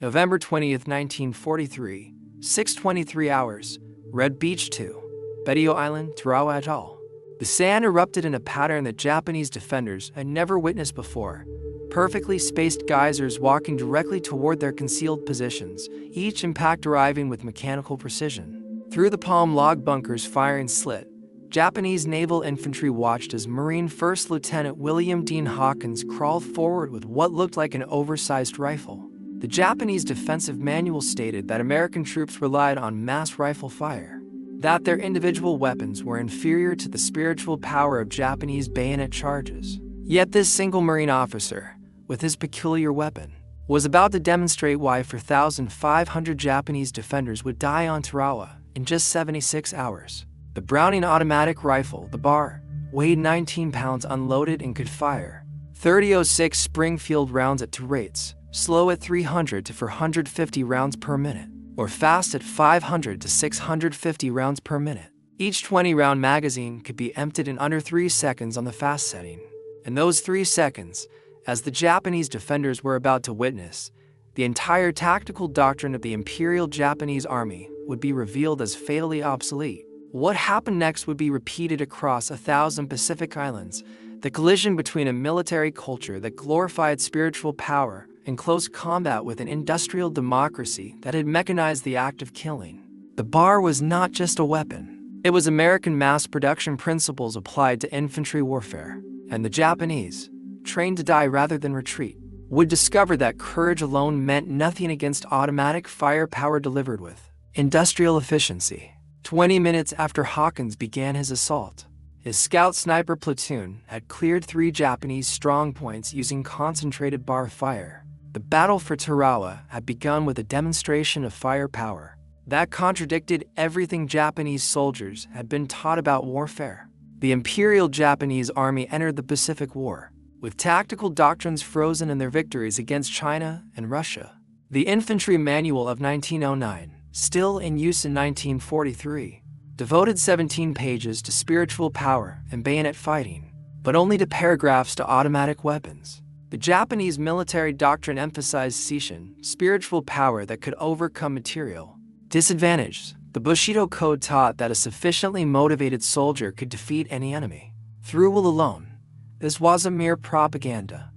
November 20th, 1943, 6:23 hours, Red Beach 2, WWII Island, Tarawa Atoll. The sand erupted in a pattern that Japanese defenders had never witnessed before. Perfectly spaced geysers walking directly toward their concealed positions, each impact arriving with mechanical precision. Through the palm log bunker's firing slit, Japanese naval infantry watched as Marine First Lieutenant William Dean Hawkins crawled forward with what looked like an oversized rifle. The Japanese defensive manual stated that American troops relied on mass rifle fire, that their individual weapons were inferior to the spiritual power of Japanese bayonet charges. Yet this single Marine officer, with his peculiar weapon, was about to demonstrate why 4,500 Japanese defenders would die on Tarawa in just 76 hours. The Browning automatic rifle, the bar, weighed 19 pounds unloaded and could fire .30-06 Springfield rounds at two rates, slow at 300 to 450 rounds per minute, or fast at 500 to 650 rounds per minute. Each 20-round magazine could be emptied in under 3 seconds on the fast setting. In those 3 seconds, as the Japanese defenders were about to witness, the entire tactical doctrine of the Imperial Japanese Army would be revealed as fatally obsolete. What happened next would be repeated across 1,000 Pacific islands, the collision between a military culture that glorified spiritual power and close combat with an industrial democracy that had mechanized the act of killing. The bar was not just a weapon. It was American mass production principles applied to infantry warfare, and the Japanese, trained to die rather than retreat, would discover that courage alone meant nothing against automatic firepower delivered with industrial efficiency. 20 minutes after Hawkins began his assault, his scout sniper platoon had cleared 3 Japanese strongpoints using concentrated bar fire. The battle for Tarawa had begun with a demonstration of firepower that contradicted everything Japanese soldiers had been taught about warfare. The Imperial Japanese Army entered the Pacific War with tactical doctrines frozen in their victories against China and Russia. The Infantry Manual of 1909, still in use in 1943, devoted 17 pages to spiritual power and bayonet fighting, but only 2 paragraphs to automatic weapons. The Japanese military doctrine emphasized seishin, spiritual power that could overcome material disadvantages. The Bushido Code taught that a sufficiently motivated soldier could defeat any enemy through will alone. This wasn't mere propaganda.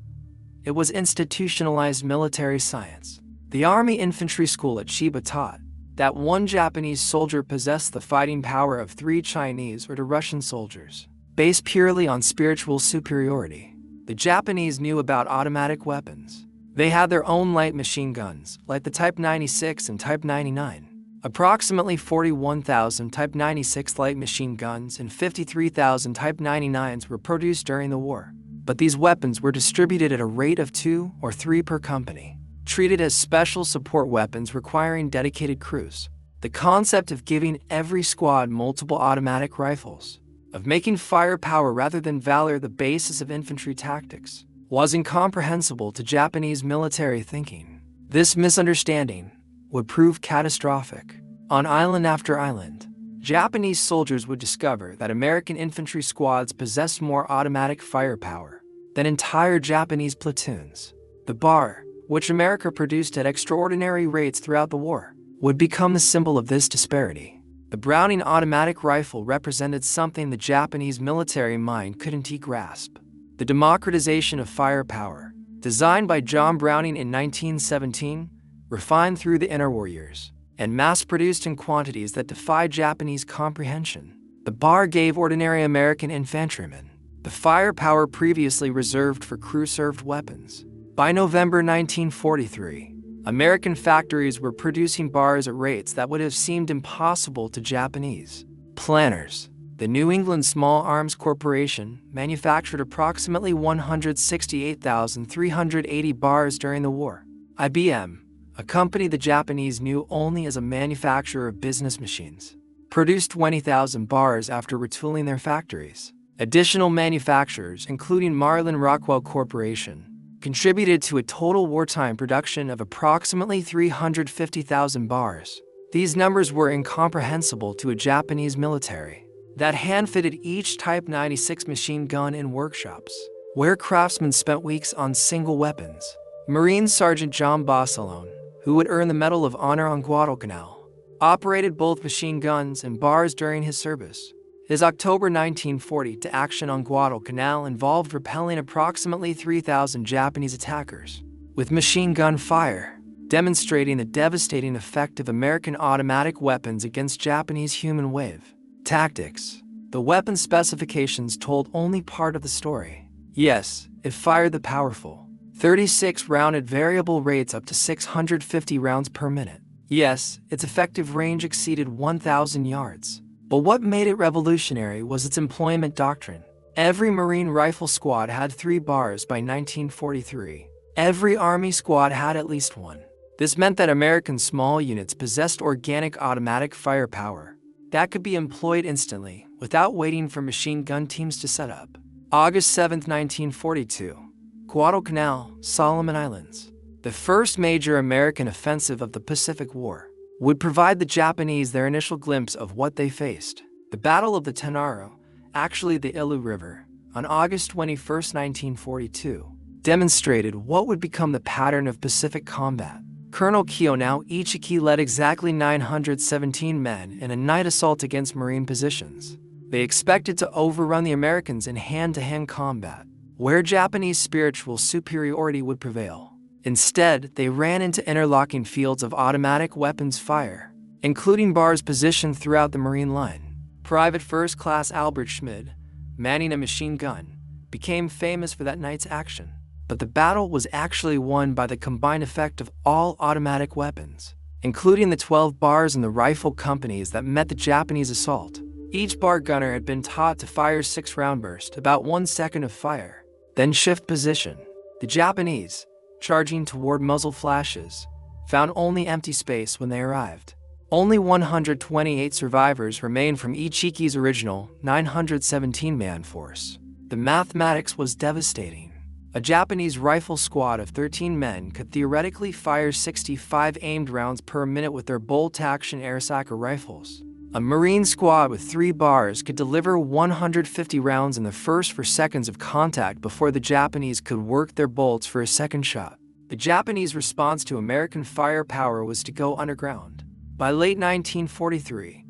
It was institutionalized military science. The Army Infantry School at Chiba taught that 1 Japanese soldier possessed the fighting power of 3 Chinese or Russian soldiers, based purely on spiritual superiority. The Japanese knew about automatic weapons. They had their own light machine guns, like the Type 96 and Type 99. Approximately 41,000 Type 96 light machine guns and 53,000 Type 99s were produced during the war. But these weapons were distributed at a rate of 2 or 3 per company, treated as special support weapons requiring dedicated crews. The concept of giving every squad multiple automatic rifles, of making firepower rather than valor the basis of infantry tactics, was incomprehensible to Japanese military thinking. This misunderstanding would prove catastrophic. On island after island, Japanese soldiers would discover that American infantry squads possessed more automatic firepower than entire Japanese platoons. The bar, which America produced at extraordinary rates throughout the war, would become the symbol of this disparity. The Browning automatic rifle represented something the Japanese military mind couldn't grasp: the democratization of firepower. Designed by John Browning in 1917, refined through the interwar years, and mass-produced in quantities that defied Japanese comprehension, the bar gave ordinary American infantrymen the firepower previously reserved for crew-served weapons. By November 1943, American factories were producing bars at rates that would have seemed impossible to Japanese planners. The New England Small Arms Corporation manufactured approximately 168,380 bars during the war. IBM, a company the Japanese knew only as a manufacturer of business machines, produced 20,000 bars after retooling their factories. Additional manufacturers, including Marlin Rockwell Corporation, contributed to a total wartime production of approximately 350,000 bars. These numbers were incomprehensible to a Japanese military that hand-fitted each Type 96 machine gun in workshops, where craftsmen spent weeks on single weapons. Marine Sergeant John Bossalone, who would earn the Medal of Honor on Guadalcanal, operated both machine guns and bars during his service. His October 1940 action on Guadalcanal involved repelling approximately 3,000 Japanese attackers with machine gun fire, demonstrating the devastating effect of American automatic weapons against Japanese human wave tactics. The weapon specifications told only part of the story. Yes, it fired the powerful 36 round at variable rates up to 650 rounds per minute. Yes, its effective range exceeded 1,000 yards. But what made it revolutionary was its employment doctrine. Every Marine rifle squad had 3 bars by 1943. Every Army squad had at least one. This meant that American small units possessed organic automatic firepower that could be employed instantly without waiting for machine gun teams to set up. August 7, 1942. Guadalcanal, Solomon Islands. The first major American offensive of the Pacific War would provide the Japanese their initial glimpse of what they faced. The Battle of the Tenaro, actually the Ilu River, on August 21, 1942, demonstrated what would become the pattern of Pacific combat. Colonel Kiyonao Ichiki led exactly 917 men in a night assault against Marine positions. They expected to overrun the Americans in hand-to-hand combat, where Japanese spiritual superiority would prevail. Instead, they ran into interlocking fields of automatic weapons fire, including bars positioned throughout the Marine line. Private First Class Albert Schmid, manning a machine gun, became famous for that night's action. But the battle was actually won by the combined effect of all automatic weapons, including the 12 bars and the rifle companies that met the Japanese assault. Each bar gunner had been taught to fire 6-round burst, about 1 second of fire, then shift position. The Japanese, charging toward muzzle flashes, found only empty space when they arrived. Only 128 survivors remained from Ichiki's original 917-man force. The mathematics was devastating. A Japanese rifle squad of 13 men could theoretically fire 65 aimed rounds per minute with their bolt-action Arisaka rifles. A Marine squad with 3 bars could deliver 150 rounds in the first 4 seconds of contact before the Japanese could work their bolts for a second shot. The Japanese response to American firepower was to go underground. By late 1943,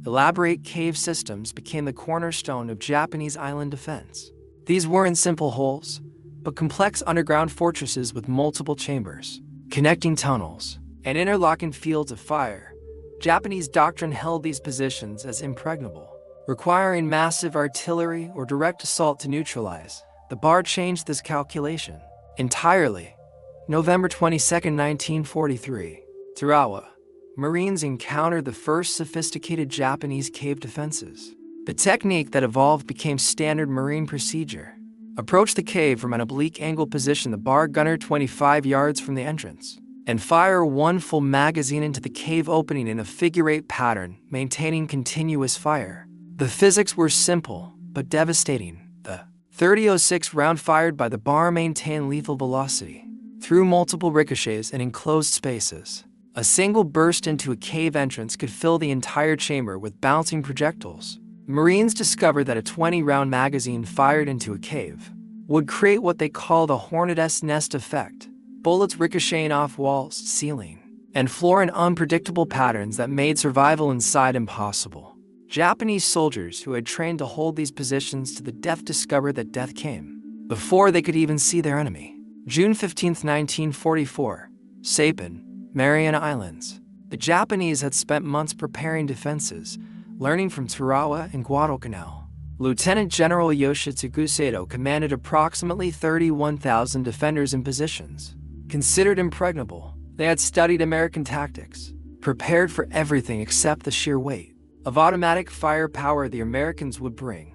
elaborate cave systems became the cornerstone of Japanese island defense. These weren't simple holes, but complex underground fortresses with multiple chambers, connecting tunnels, and interlocking fields of fire. Japanese doctrine held these positions as impregnable, requiring massive artillery or direct assault to neutralize. The bar changed this calculation entirely. November 22, 1943, Tarawa. Marines encountered the first sophisticated Japanese cave defenses. The technique that evolved became standard Marine procedure. Approach the cave from an oblique angle position the bar gunner 25 yards from the entrance, and fire 1 full magazine into the cave opening in a figure-8 pattern, maintaining continuous fire. The physics were simple, but devastating. The .30-06 round fired by the bar maintained lethal velocity through multiple ricochets and enclosed spaces. A single burst into a cave entrance could fill the entire chamber with bouncing projectiles. Marines discovered that a 20-round magazine fired into a cave would create what they call the hornet's nest effect, bullets ricocheting off walls, ceiling, and floor in unpredictable patterns that made survival inside impossible. Japanese soldiers who had trained to hold these positions to the death discovered that death came before they could even see their enemy. June 15, 1944, Saipan, Mariana Islands. The Japanese had spent months preparing defenses, learning from Tarawa and Guadalcanal. Lieutenant General Yoshitsugu Sato commanded approximately 31,000 defenders in positions considered impregnable. They had studied American tactics, prepared for everything except the sheer weight of automatic firepower the Americans would bring.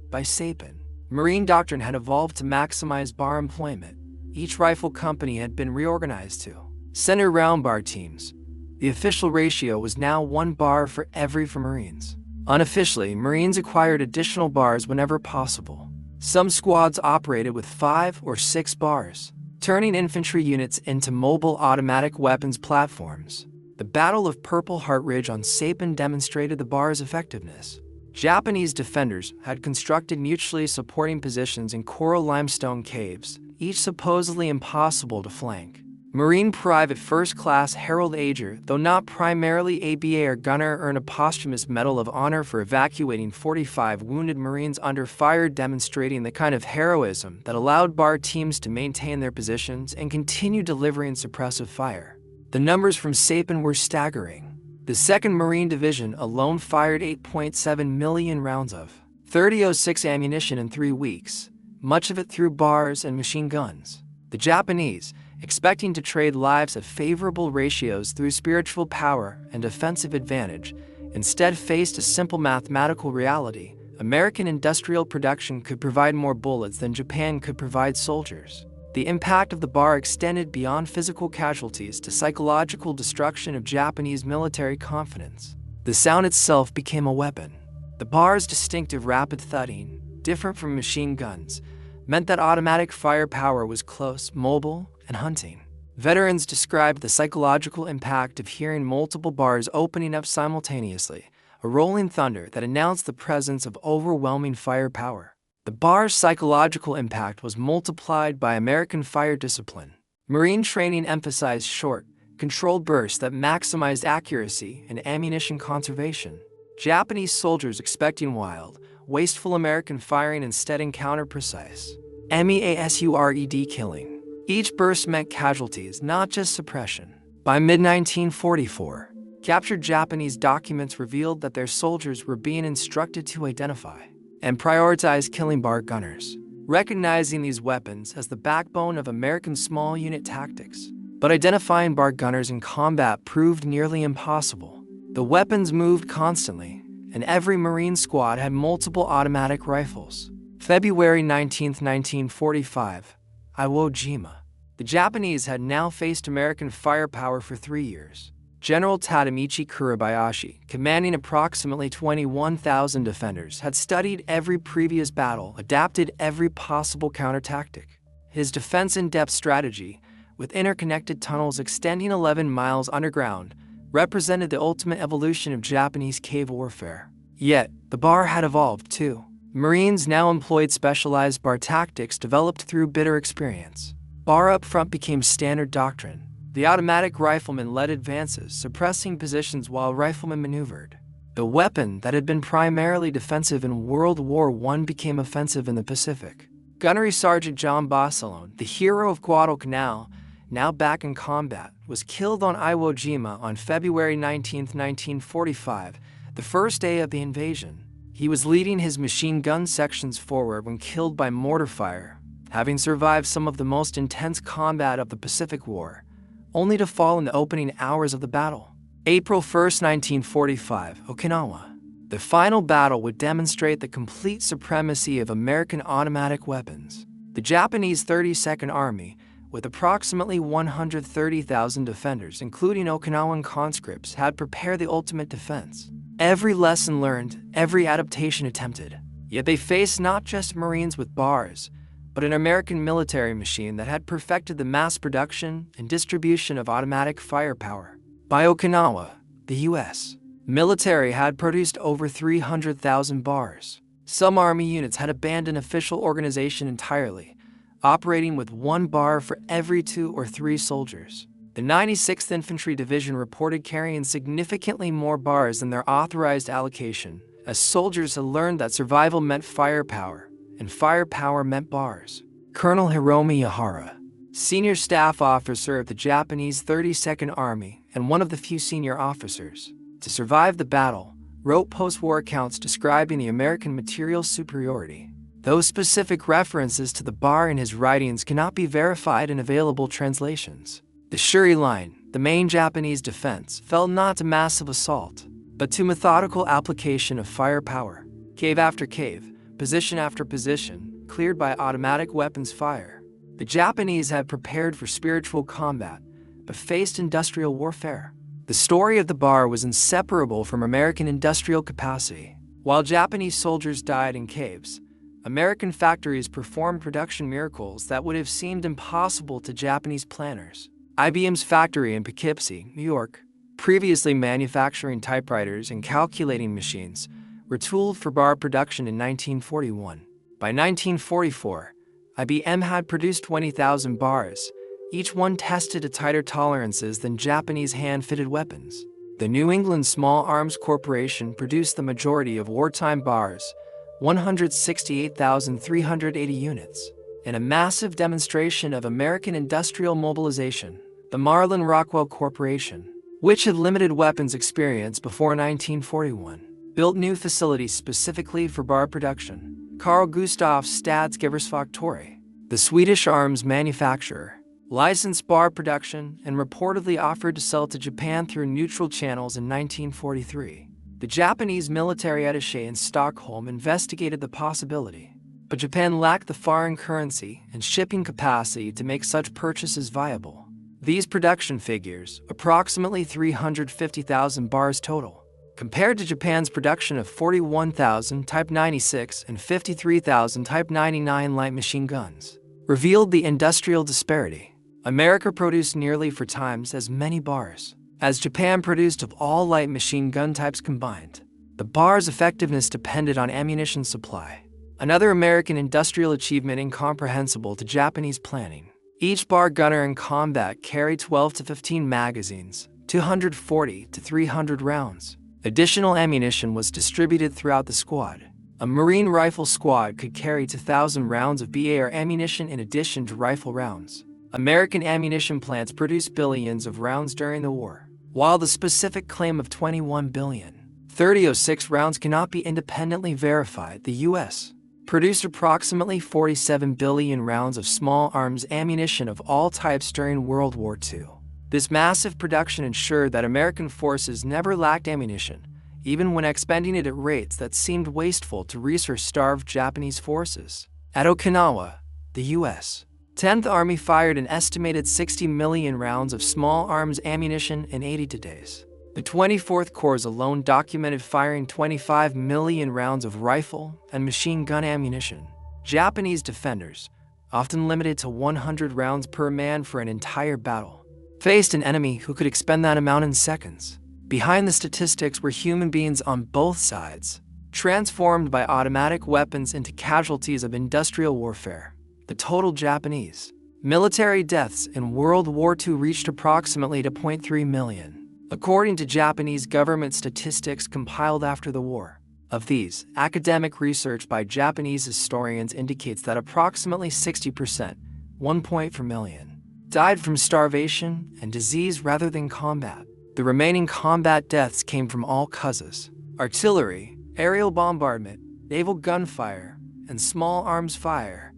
By Saipan, Marine doctrine had evolved to maximize bar employment. Each rifle company had been reorganized to center round bar teams. The official ratio was now 1 bar for every for Marines. Unofficially, Marines acquired additional bars whenever possible. Some squads operated with 5 or 6 bars, turning infantry units into mobile automatic weapons platforms. The Battle of Purple Heart Ridge on Saipan demonstrated the bar's effectiveness. Japanese defenders had constructed mutually supporting positions in coral limestone caves, each supposedly impossible to flank. Marine Private First Class Harold Ager, though not primarily a BA or gunner, earned a posthumous Medal of Honor for evacuating 45 wounded Marines under fire, demonstrating the kind of heroism that allowed BAR teams to maintain their positions and continue delivering suppressive fire. The numbers from Saipan were staggering. The 2nd Marine Division alone fired 8.7 million rounds of .30-06 ammunition in 3 weeks, much of it through bars and machine guns. The Japanese, expecting to trade lives at favorable ratios through spiritual power and offensive advantage, instead faced a simple mathematical reality: American industrial production could provide more bullets than Japan could provide soldiers. The impact of the BAR extended beyond physical casualties to psychological destruction of Japanese military confidence. The sound itself became a weapon. The BAR's distinctive rapid thudding, different from machine guns, meant that automatic firepower was close, mobile, and hunting. Veterans described the psychological impact of hearing multiple bars opening up simultaneously, a rolling thunder that announced the presence of overwhelming firepower. The BAR's psychological impact was multiplied by American fire discipline. Marine training emphasized short, controlled bursts that maximized accuracy and ammunition conservation. Japanese soldiers expecting wild, wasteful American firing instead encountered precise, MEASURED killing. Each burst meant casualties, not just suppression. By mid-1944, captured Japanese documents revealed that their soldiers were being instructed to identify and prioritize killing BAR gunners, recognizing these weapons as the backbone of American small unit tactics. But identifying BAR gunners in combat proved nearly impossible. The weapons moved constantly, and every Marine squad had multiple automatic rifles. February 19, 1945, Iwo Jima. The Japanese had now faced American firepower for 3 years. General Tadamichi Kuribayashi, commanding approximately 21,000 defenders, had studied every previous battle, adapted every possible counter-tactic. His defense-in-depth strategy, with interconnected tunnels extending 11 miles underground, represented the ultimate evolution of Japanese cave warfare. Yet, the BAR had evolved too. Marines now employed specialized BAR tactics developed through bitter experience. BAR up front became standard doctrine. The automatic rifleman led advances, suppressing positions while riflemen maneuvered. The weapon that had been primarily defensive in World War I became offensive in the Pacific. Gunnery Sergeant John Bossalone, the hero of Guadalcanal, now back in combat, was killed on Iwo Jima on February 19, 1945, the first day of the invasion. He was leading his machine gun sections forward when killed by mortar fire, having survived some of the most intense combat of the Pacific War, only to fall in the opening hours of the battle. April 1, 1945, Okinawa. The final battle would demonstrate the complete supremacy of American automatic weapons. The Japanese 32nd Army, with approximately 130,000 defenders, including Okinawan conscripts, had prepared the ultimate defense. Every lesson learned, every adaptation attempted. Yet they faced not just Marines with bars, but an American military machine that had perfected the mass production and distribution of automatic firepower. By Okinawa, the U.S. military had produced over 300,000 bars. Some Army units had abandoned official organization entirely, operating with 1 bar for every 2 or 3 soldiers. The 96th Infantry Division reported carrying significantly more bars than their authorized allocation, as soldiers had learned that survival meant firepower, and firepower meant bars. Colonel Hiromi Yahara, senior staff officer of the Japanese 32nd Army and one of the few senior officers to survive the battle, wrote post-war accounts describing the American material superiority. Those specific references to the bar in his writings cannot be verified in available translations. The Shuri Line, the main Japanese defense, fell not to massive assault, but to methodical application of firepower. Cave after cave, position after position, cleared by automatic weapons fire. The Japanese had prepared for spiritual combat, but faced industrial warfare. The story of the bar was inseparable from American industrial capacity. While Japanese soldiers died in caves, American factories performed production miracles that would have seemed impossible to Japanese planners. IBM's factory in Poughkeepsie, New York, previously manufacturing typewriters and calculating machines, retooled for bar production in 1941. By 1944, IBM had produced 20,000 bars, each one tested at tighter tolerances than Japanese hand-fitted weapons. The New England Small Arms Corporation produced the majority of wartime bars, 168,380 units. In a massive demonstration of American industrial mobilization, the Marlin Rockwell Corporation, which had limited weapons experience before 1941, built new facilities specifically for bar production. Carl Gustaf Stadsgeversfaktory, the Swedish arms manufacturer, licensed bar production and reportedly offered to sell to Japan through neutral channels in 1943. The Japanese military attaché in Stockholm investigated the possibility, but Japan lacked the foreign currency and shipping capacity to make such purchases viable. These production figures, approximately 350,000 bars total, compared to Japan's production of 41,000 Type 96 and 53,000 Type 99 light machine guns, revealed the industrial disparity. America produced nearly 4 times as many bars as Japan produced of all light machine gun types combined. The bar's effectiveness depended on ammunition supply, another American industrial achievement incomprehensible to Japanese planning. Each bar gunner in combat carried 12 to 15 magazines, 240 to 300 rounds. Additional ammunition was distributed throughout the squad. A Marine rifle squad could carry 2,000 rounds of BAR ammunition in addition to rifle rounds. American ammunition plants produced billions of rounds during the war, while the specific claim of 21 billion, 3006 rounds cannot be independently verified. The U.S. produced approximately 47 billion rounds of small arms ammunition of all types during World War II. This massive production ensured that American forces never lacked ammunition, even when expending it at rates that seemed wasteful to resource-starved Japanese forces. At Okinawa, the U.S. 10th Army fired an estimated 60 million rounds of small arms ammunition in 82 days. The 24th Corps alone documented firing 25 million rounds of rifle and machine gun ammunition. Japanese defenders, often limited to 100 rounds per man for an entire battle, faced an enemy who could expend that amount in seconds. Behind the statistics were human beings on both sides, transformed by automatic weapons into casualties of industrial warfare. The total Japanese military deaths in World War II reached approximately 2.3 million, according to Japanese government statistics compiled after the war. Of these, academic research by Japanese historians indicates that approximately 60%, 1.4 million, died from starvation and disease rather than combat. The remaining combat deaths came from all causes: artillery, aerial bombardment, naval gunfire, and small arms fire,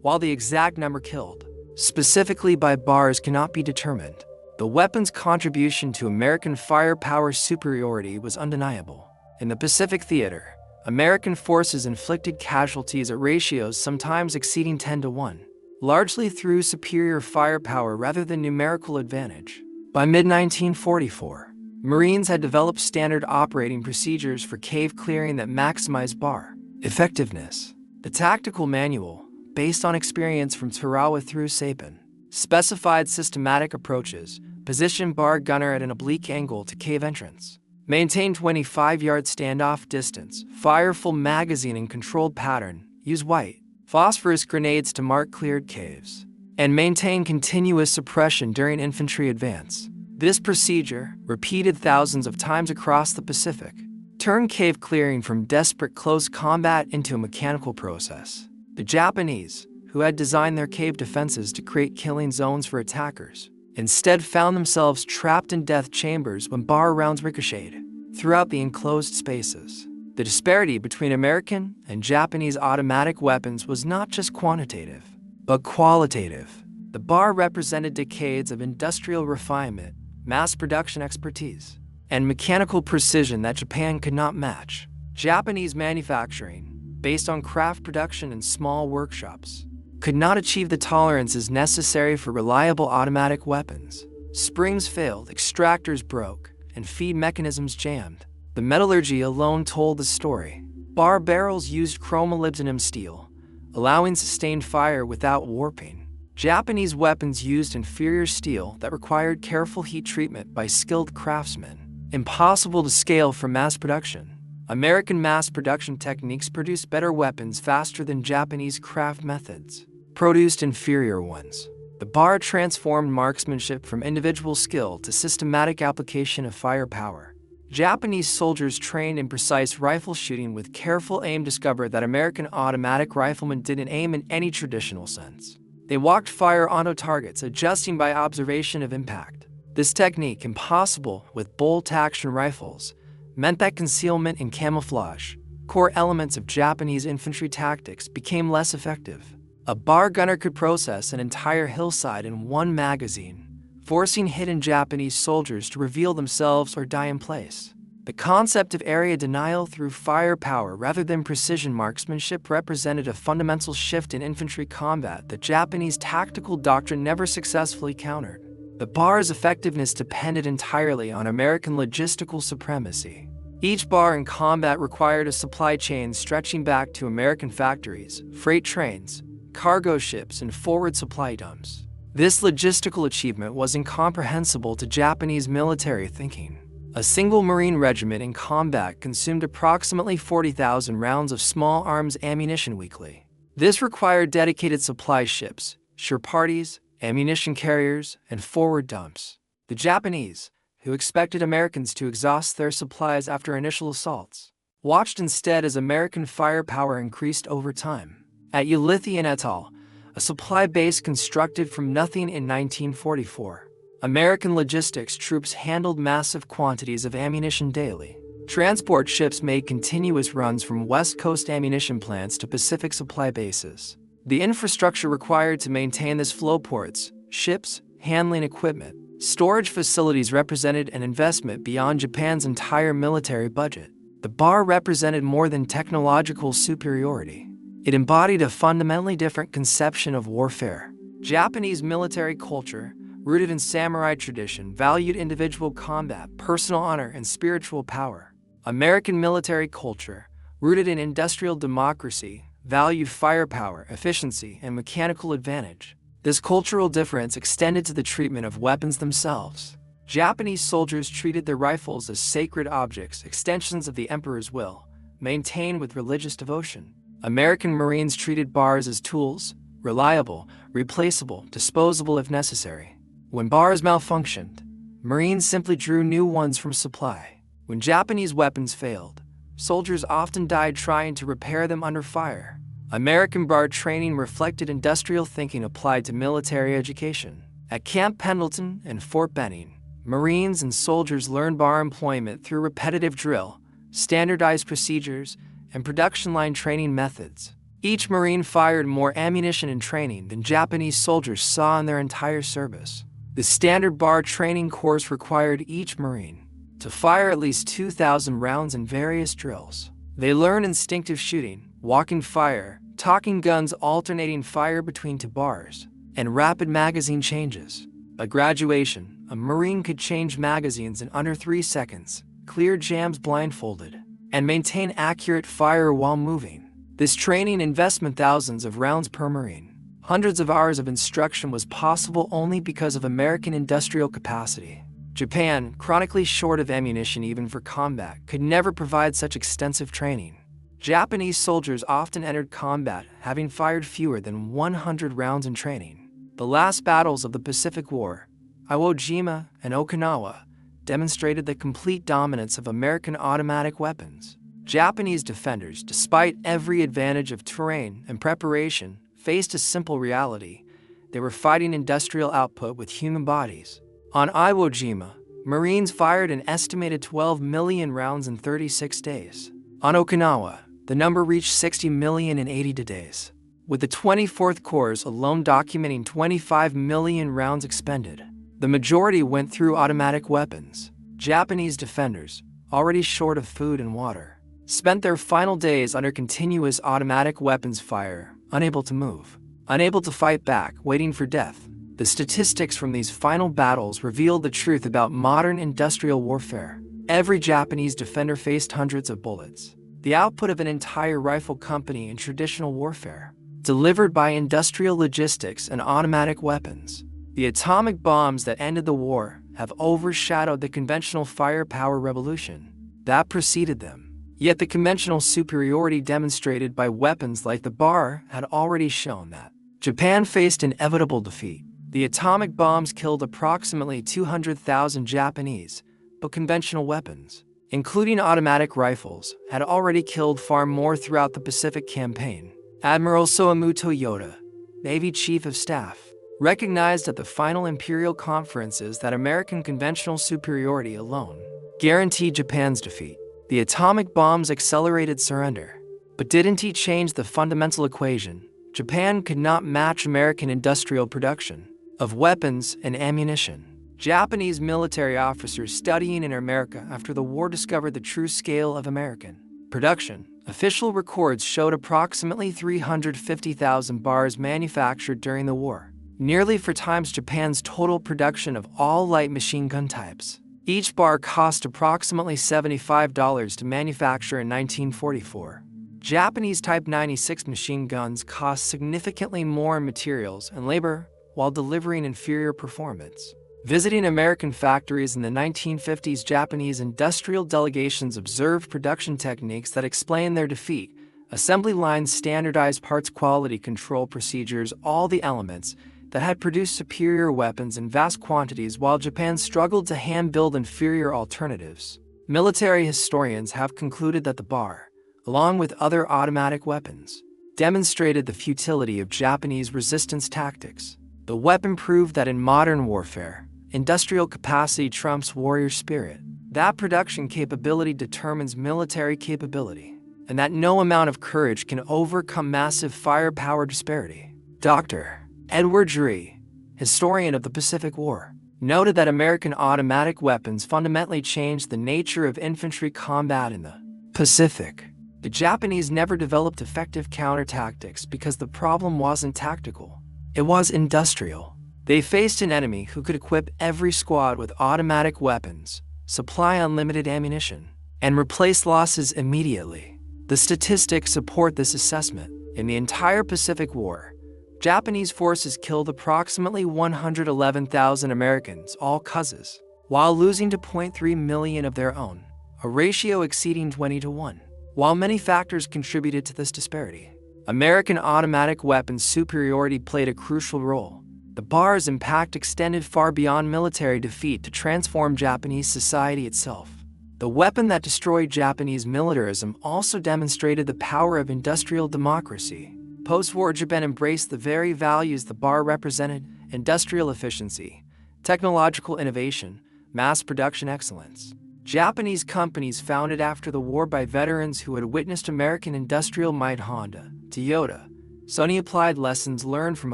while the exact number killed, specifically by bars, cannot be determined. The weapon's contribution to American firepower superiority was undeniable. In the Pacific Theater, American forces inflicted casualties at ratios sometimes exceeding 10 to 1, largely through superior firepower rather than numerical advantage. By mid-1944, Marines had developed standard operating procedures for cave clearing that maximized bar effectiveness. The tactical manual, based on experience from Tarawa through Saipan, specified systematic approaches: position bar gunner at an oblique angle to cave entrance, maintain 25-yard standoff distance, fire full magazine in controlled pattern, use white phosphorus grenades to mark cleared caves, and maintain continuous suppression during infantry advance. This procedure, repeated thousands of times across the Pacific, turned cave clearing from desperate close combat into a mechanical process. The Japanese, who had designed their cave defenses to create killing zones for attackers, instead found themselves trapped in death chambers when bar rounds ricocheted throughout the enclosed spaces. The disparity between American and Japanese automatic weapons was not just quantitative, but qualitative. The bar represented decades of industrial refinement, mass production expertise, and mechanical precision that Japan could not match. Japanese manufacturing, based on craft production in small workshops, could not achieve the tolerances necessary for reliable automatic weapons. Springs failed, extractors broke, and feed mechanisms jammed. The metallurgy alone told the story. Bar barrels used chromolybdenum steel, allowing sustained fire without warping. Japanese weapons used inferior steel that required careful heat treatment by skilled craftsmen, impossible to scale for mass production. American mass production techniques produced better weapons faster than Japanese craft methods produced inferior ones. The bar transformed marksmanship from individual skill to systematic application of firepower. Japanese soldiers trained in precise rifle shooting with careful aim discovered that American automatic riflemen didn't aim in any traditional sense. They walked fire onto targets, adjusting by observation of impact. This technique, impossible with bolt-action rifles, meant that concealment and camouflage, core elements of Japanese infantry tactics, became less effective. A bar gunner could process an entire hillside in one magazine, forcing hidden Japanese soldiers to reveal themselves or die in place. The concept of area denial through firepower rather than precision marksmanship represented a fundamental shift in infantry combat that Japanese tactical doctrine never successfully countered. The bar's effectiveness depended entirely on American logistical supremacy. Each bar in combat required a supply chain stretching back to American factories, freight trains, cargo ships, and forward supply dumps. This logistical achievement was incomprehensible to Japanese military thinking. A single Marine regiment in combat consumed approximately 40,000 rounds of small arms ammunition weekly. This required dedicated supply ships, sure parties, ammunition carriers, and forward dumps. The Japanese, who expected Americans to exhaust their supplies after initial assaults, watched instead as American firepower increased over time. At Ulithi and et al., a supply base constructed from nothing in 1944, American logistics troops handled massive quantities of ammunition daily. Transport ships made continuous runs from West Coast ammunition plants to Pacific supply bases. The infrastructure required to maintain this flow, ports, ships, handling equipment, storage facilities, represented an investment beyond Japan's entire military budget. The bar represented more than technological superiority. It embodied a fundamentally different conception of warfare. Japanese military culture, rooted in samurai tradition, valued individual combat, personal honor, and spiritual power. American military culture, rooted in industrial democracy, valued firepower, efficiency, and mechanical advantage. This cultural difference extended to the treatment of weapons themselves. Japanese soldiers treated their rifles as sacred objects, extensions of the emperor's will, maintained with religious devotion. American Marines treated bars as tools, reliable, replaceable, disposable if necessary. When bars malfunctioned, Marines simply drew new ones from supply. When Japanese weapons failed, soldiers often died trying to repair them under fire. American bar training reflected industrial thinking applied to military education. At Camp Pendleton and Fort Benning, Marines and soldiers learned bar employment through repetitive drill, standardized procedures, and production line training methods. Each Marine fired more ammunition in training than Japanese soldiers saw in their entire service. The standard bar training course required each Marine to fire at least 2,000 rounds in various drills. They learned instinctive shooting, walking fire, talking guns, alternating fire between two bars, and rapid magazine changes. By graduation, a Marine could change magazines in under 3 seconds, clear jams blindfolded, and maintain accurate fire while moving. This training investment, thousands of rounds per Marine, hundreds of hours of instruction, was possible only because of American industrial capacity. Japan, chronically short of ammunition even for combat, could never provide such extensive training. Japanese soldiers often entered combat having fired fewer than 100 rounds in training. The last battles of the Pacific War, Iwo Jima and Okinawa, demonstrated the complete dominance of American automatic weapons. Japanese defenders, despite every advantage of terrain and preparation, faced a simple reality: they were fighting industrial output with human bodies. On Iwo Jima, Marines fired an estimated 12 million rounds in 36 days. On Okinawa, the number reached 60 million in 82 days, with the 24th Corps alone documenting 25 million rounds expended. The majority went through automatic weapons. Japanese defenders, already short of food and water, spent their final days under continuous automatic weapons fire, unable to move, unable to fight back, waiting for death. The statistics from these final battles revealed the truth about modern industrial warfare. Every Japanese defender faced hundreds of bullets, the output of an entire rifle company in traditional warfare, delivered by industrial logistics and automatic weapons. The atomic bombs that ended the war have overshadowed the conventional firepower revolution that preceded them. Yet the conventional superiority demonstrated by weapons like the bar had already shown that Japan faced inevitable defeat. The atomic bombs killed approximately 200,000 Japanese, but conventional weapons, including automatic rifles, had already killed far more throughout the Pacific Campaign. Admiral Soemu Toyota, Navy Chief of Staff, recognized at the final imperial conferences that American conventional superiority alone guaranteed Japan's defeat. The atomic bombs accelerated surrender. But didn't he change the fundamental equation? Japan could not match American industrial production of weapons and ammunition. Japanese military officers studying in America after the war discovered the true scale of American production. Official records showed approximately 350,000 bars manufactured during the war, nearly 4 times Japan's total production of all light machine gun types. Each bar cost approximately $75 to manufacture in 1944. Japanese Type 96 machine guns cost significantly more in materials and labor while delivering inferior performance. Visiting American factories in the 1950s, Japanese industrial delegations observed production techniques that explained their defeat: assembly lines, standardized parts, quality control procedures, all the elements that had produced superior weapons in vast quantities while Japan struggled to hand-build inferior alternatives. Military historians have concluded that the bar, along with other automatic weapons, demonstrated the futility of Japanese resistance tactics. The weapon proved that in modern warfare, industrial capacity trumps warrior spirit, that production capability determines military capability, and that no amount of courage can overcome massive firepower disparity. Dr. WWII, historian of the Pacific War, noted that American automatic weapons fundamentally changed the nature of infantry combat in the Pacific. The Japanese never developed effective counter-tactics because the problem wasn't tactical, it was industrial. They faced an enemy who could equip every squad with automatic weapons, supply unlimited ammunition, and replace losses immediately. The statistics support this assessment. In the entire Pacific War, Japanese forces killed approximately 111,000 Americans, all causes, while losing to 0.3 million of their own, a ratio exceeding 20-1. While many factors contributed to this disparity, American automatic weapons superiority played a crucial role. The bar's impact extended far beyond military defeat to transform Japanese society itself. The weapon that destroyed Japanese militarism also demonstrated the power of industrial democracy. Post-war Japan embraced the very values the bar represented: industrial efficiency, technological innovation, mass production excellence. Japanese companies founded after the war by veterans who had witnessed American industrial might: Honda, Toyota, Sony applied lessons learned from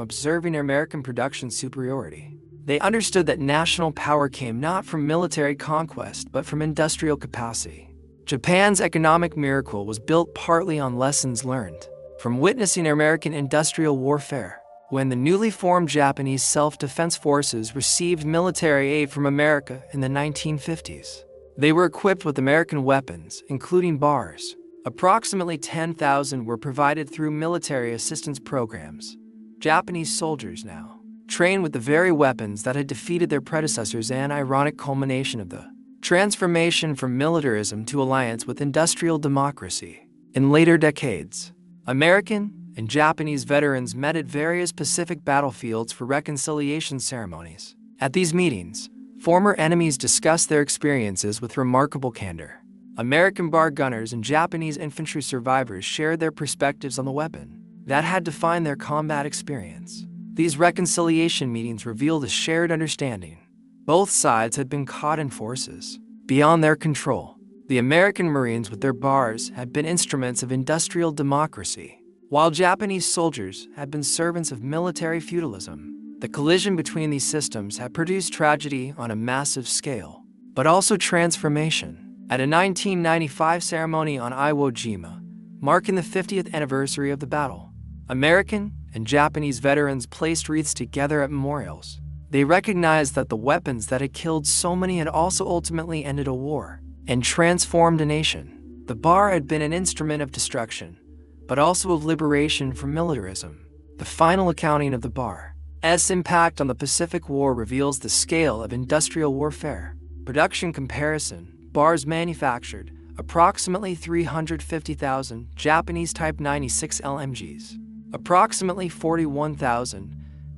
observing American production superiority. They understood that national power came not from military conquest but from industrial capacity. Japan's economic miracle was built partly on lessons learned from witnessing American industrial warfare. When the newly formed Japanese Self-Defense Forces received military aid from America in the 1950s, they were equipped with American weapons, including bars. Approximately 10,000 were provided through military assistance programs. Japanese soldiers now trained with the very weapons that had defeated their predecessors, an ironic culmination of the transformation from militarism to alliance with industrial democracy. In later decades, American and Japanese veterans met at various Pacific battlefields for reconciliation ceremonies. At these meetings, former enemies discussed their experiences with remarkable candor. American bar gunners and Japanese infantry survivors shared their perspectives on the weapon that had defined their combat experience. These reconciliation meetings revealed a shared understanding. Both sides had been caught in forces beyond their control. The American Marines with their bars had been instruments of industrial democracy, while Japanese soldiers had been servants of military feudalism. The collision between these systems had produced tragedy on a massive scale, but also transformation. At a 1995 ceremony on Iwo Jima, marking the 50th anniversary of the battle, American and Japanese veterans placed wreaths together at memorials. They recognized that the weapons that had killed so many had also ultimately ended a war and transformed a nation. The bar had been an instrument of destruction, but also of liberation from militarism. The final accounting of the bar's impact on the Pacific War reveals the scale of industrial warfare. Production comparison: bars manufactured approximately 350,000 Japanese Type 96 LMGs, approximately 41,000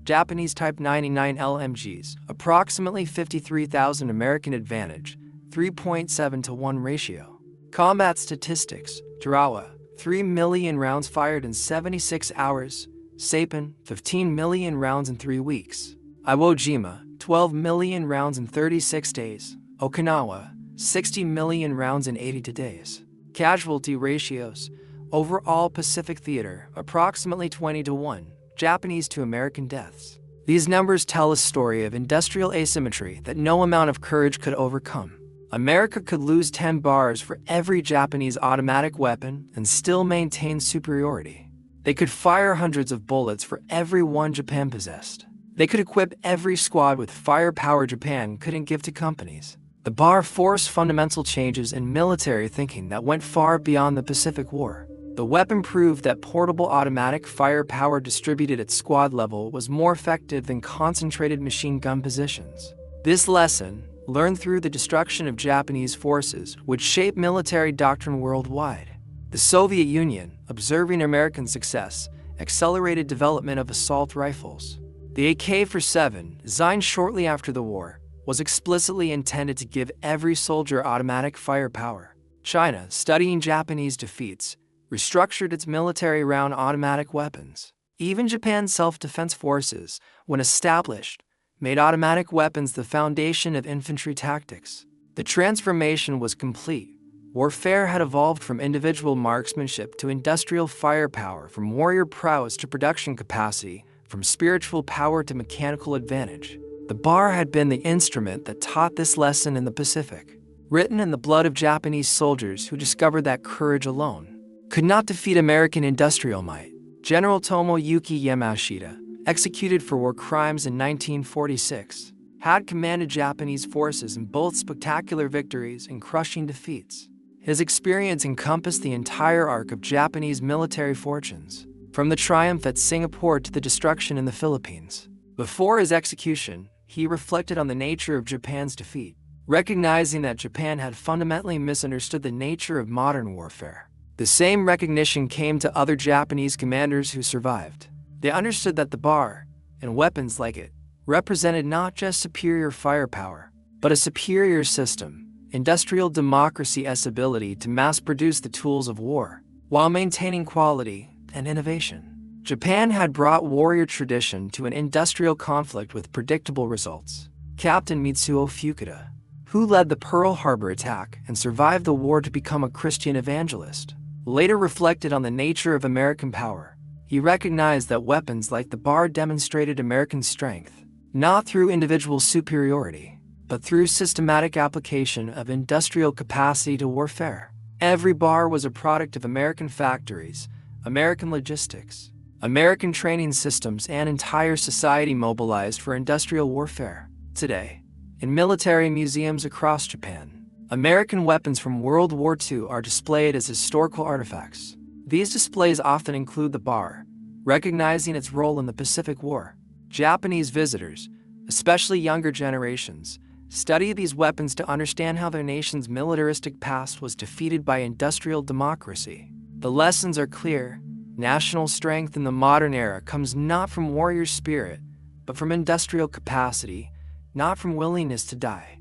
Japanese Type 99 LMGs, approximately 53,000 American advantage, 3.7 to 1 ratio. Combat statistics, Tarawa, 3 million rounds fired in 76 hours, Saipan, 15 million rounds in 3 weeks. Iwo Jima, 12 million rounds in 36 days, Okinawa, 60 million rounds in 82 days. Casualty ratios, overall Pacific Theater, approximately 20 to 1, Japanese to American deaths. These numbers tell a story of industrial asymmetry that no amount of courage could overcome. America could lose 10 bars for every Japanese automatic weapon and still maintain superiority. They could fire hundreds of bullets for every one Japan possessed. They could equip every squad with firepower Japan couldn't give to companies. The bar forced fundamental changes in military thinking that went far beyond the Pacific War. The weapon proved that portable automatic firepower distributed at squad level was more effective than concentrated machine gun positions. This lesson, learned through the destruction of Japanese forces, would shape military doctrine worldwide. The Soviet Union, observing American success, accelerated development of assault rifles. The AK-47, designed shortly after the war, was explicitly intended to give every soldier automatic firepower. China, studying Japanese defeats, restructured its military around automatic weapons. Even Japan's self-defense forces, when established, made automatic weapons the foundation of infantry tactics. The transformation was complete. Warfare had evolved from individual marksmanship to industrial firepower, from warrior prowess to production capacity, from spiritual power to mechanical advantage. The bar had been the instrument that taught this lesson in the Pacific. Written in the blood of Japanese soldiers who discovered that courage alone could not defeat American industrial might. General Tomoyuki Yamashita, executed for war crimes in 1946, had commanded Japanese forces in both spectacular victories and crushing defeats. His experience encompassed the entire arc of Japanese military fortunes, from the triumph at Singapore to the destruction in the Philippines. Before his execution, he reflected on the nature of Japan's defeat, recognizing that Japan had fundamentally misunderstood the nature of modern warfare. The same recognition came to other Japanese commanders who survived. They understood that the bar, and weapons like it, represented not just superior firepower, but a superior system, industrial democracy's ability to mass-produce the tools of war, while maintaining quality and innovation. Japan had brought warrior tradition to an industrial conflict with predictable results. Captain Mitsuo Fukuda, who led the Pearl Harbor attack and survived the war to become a Christian evangelist, later reflected on the nature of American power. He recognized that weapons like the bar demonstrated American strength, not through individual superiority, but through systematic application of industrial capacity to warfare. Every bar was a product of American factories, American logistics, American training systems, and entire society mobilized for industrial warfare. Today, in military museums across Japan, American weapons from World War II are displayed as historical artifacts. These displays often include the bar, recognizing its role in the Pacific War. Japanese visitors, especially younger generations, study these weapons to understand how their nation's militaristic past was defeated by industrial democracy. The lessons are clear. National strength in the modern era comes not from warrior spirit, but from industrial capacity, not from willingness to die,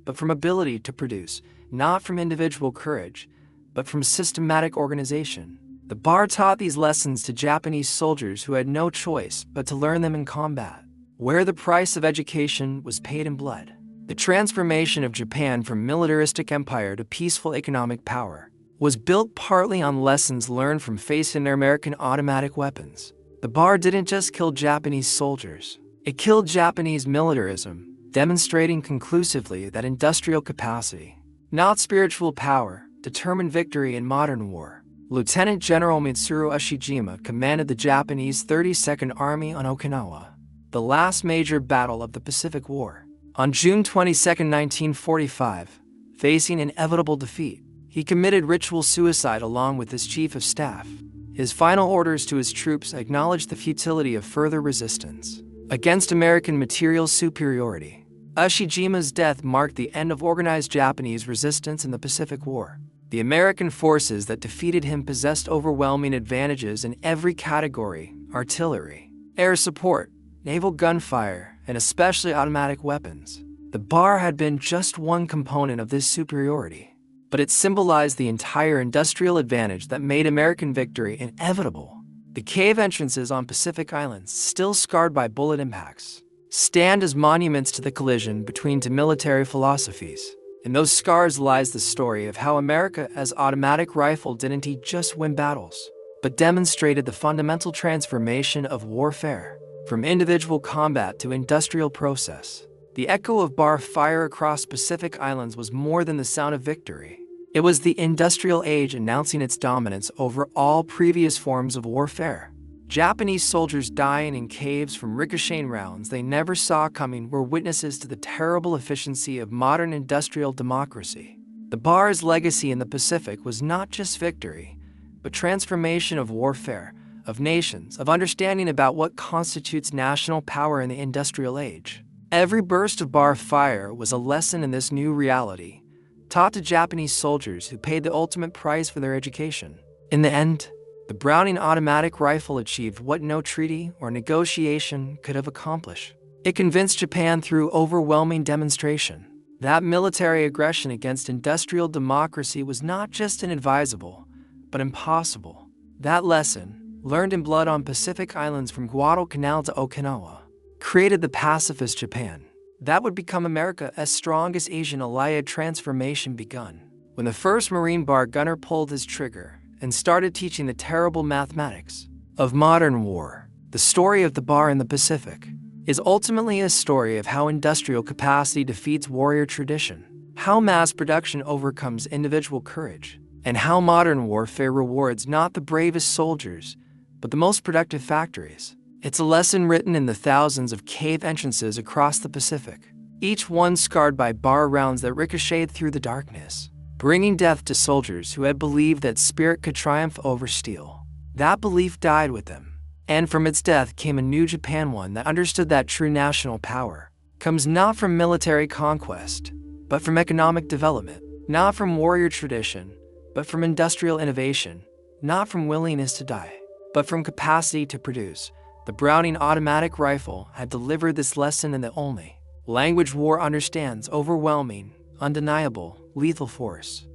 but from ability to produce, not from individual courage, but from systematic organization. The bar taught these lessons to Japanese soldiers who had no choice but to learn them in combat, where the price of education was paid in blood. The transformation of Japan from militaristic empire to peaceful economic power was built partly on lessons learned from facing their American automatic weapons. The bar didn't just kill Japanese soldiers, it killed Japanese militarism, demonstrating conclusively that industrial capacity, not spiritual power, determined victory in modern war. Lieutenant General Mitsuru Ushijima commanded the Japanese 32nd Army on Okinawa, the last major battle of the Pacific War. On June 22, 1945, facing inevitable defeat, he committed ritual suicide along with his chief of staff. His final orders to his troops acknowledged the futility of further resistance against American material superiority. Ushijima's death marked the end of organized Japanese resistance in the Pacific War. The American forces that defeated him possessed overwhelming advantages in every category: artillery, air support, naval gunfire, and especially automatic weapons. The bar had been just one component of this superiority, but it symbolized the entire industrial advantage that made American victory inevitable. The cave entrances on Pacific Islands, still scarred by bullet impacts, stand as monuments to the collision between two military philosophies. In those scars lies the story of how America as automatic rifle didn't just win battles, but demonstrated the fundamental transformation of warfare, from individual combat to industrial process. The echo of bar fire across Pacific Islands was more than the sound of victory. It was the industrial age announcing its dominance over all previous forms of warfare. Japanese soldiers dying in caves from ricocheting rounds they never saw coming were witnesses to the terrible efficiency of modern industrial democracy. The bar's legacy in the Pacific was not just victory, but transformation of warfare, of nations, of understanding about what constitutes national power in the industrial age. Every burst of bar fire was a lesson in this new reality, taught to Japanese soldiers who paid the ultimate price for their education. In the end, the Browning automatic rifle achieved what no treaty or negotiation could have accomplished. It convinced Japan through overwhelming demonstration that military aggression against industrial democracy was not just inadvisable, but impossible. That lesson, learned in blood on Pacific Islands from Guadalcanal to Okinawa, created the pacifist Japan that would become America's strongest Asian allied. Transformation begun when the first Marine bar gunner pulled his trigger and started teaching the terrible mathematics of modern war. The story of the bar in the Pacific is ultimately a story of how industrial capacity defeats warrior tradition, how mass production overcomes individual courage, and how modern warfare rewards not the bravest soldiers, but the most productive factories. It's a lesson written in the thousands of cave entrances across the Pacific, each one scarred by bar rounds that ricocheted through the darkness, bringing death to soldiers who had believed that spirit could triumph over steel. That belief died with them, and from its death came a new Japan, one that understood that true national power comes not from military conquest, but from economic development, not from warrior tradition, but from industrial innovation, not from willingness to die, but from capacity to produce. The Browning automatic rifle had delivered this lesson in the only language war understands: overwhelming, undeniable, lethal force.